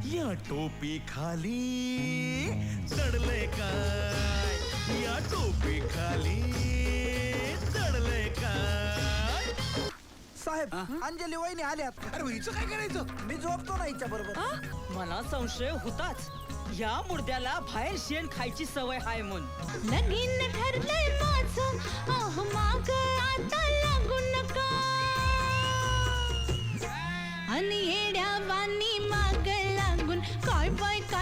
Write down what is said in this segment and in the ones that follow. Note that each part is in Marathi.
या टोपी खाली दडलंय काय, या टोपी खाली दडलंय काय. साहेब अंजली वहिनी आल्यात. अरे हिचं काय करायचं? मी झोपतो ना हिच्या बरोबर. मला संशय होताच या मुर्द्याला बाहेर शेण खायची सवय हाय म्हणून. लगीन ठरलंय माझं, अहो माग आता लागू नका. आणि येड्यावानी माग लागून काय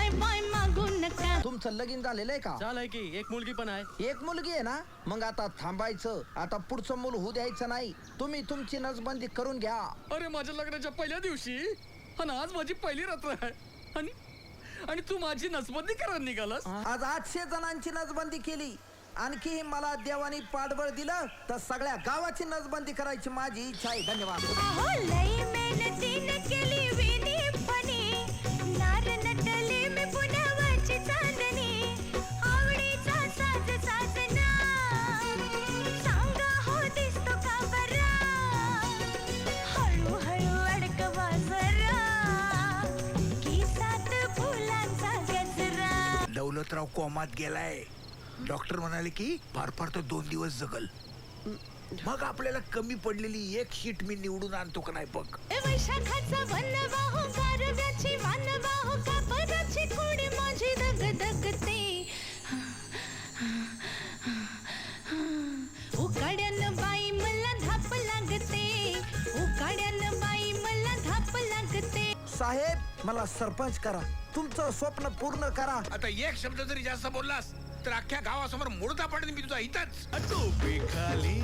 बाय मागू नका. तुमचं लगीन झालेलं आहे का? झालंय की एक मुलगी पण आहे. एक मुलगी आहे ना, मग आता थांबायचं. आता पुढचं मूल होऊ द्यायचं नाही. तुम्ही तुमची नसबंदी करून घ्या. अरे माझ्या लग्नाच्या पहिल्या दिवशी आणि आज माझी पहिली रात्र आहे आणि तू माझी नसबंदी करायला निघालास. आज 800 जणांची नसबंदी केली. आणखी मला देवानी पाठबळ दिलं तर सगळ्या गावाची नसबंदी करायची माझी इच्छा आहे. धन्यवाद. अहो लई मेहनतीने केली विधीपणे, नार नटले मी पुण्यावरची चांदणी. आवडीचा साज साधना सांगा हो दिसतो का बरा. हळूहळू अडकवा जरा केसात फुलांचा गजरा. दौलतराव कोमात गेलाय. डॉक्टर म्हणाले की फार फार तो 2 दिवस जगल. मग आपल्याला कमी पडलेली एक शीट मी निवडून आणतो का नाही बघ. वैशाखाचा वनवाहू गारव्याची वानवाहू कापराची खोडी माझी दगदगते. उकाड्यानं बाई मला धाप लागते, उकाड्यानं बाई मला धाप लागते. साहेब मला सरपंच करा. तुमचं स्वप्न पूर्ण करा. आता एक शब्द जरी जास्त बोललास तर अख्ख्या गावासमोर मुर्दा पडेल मी तुझा इथंच. टोपी खाली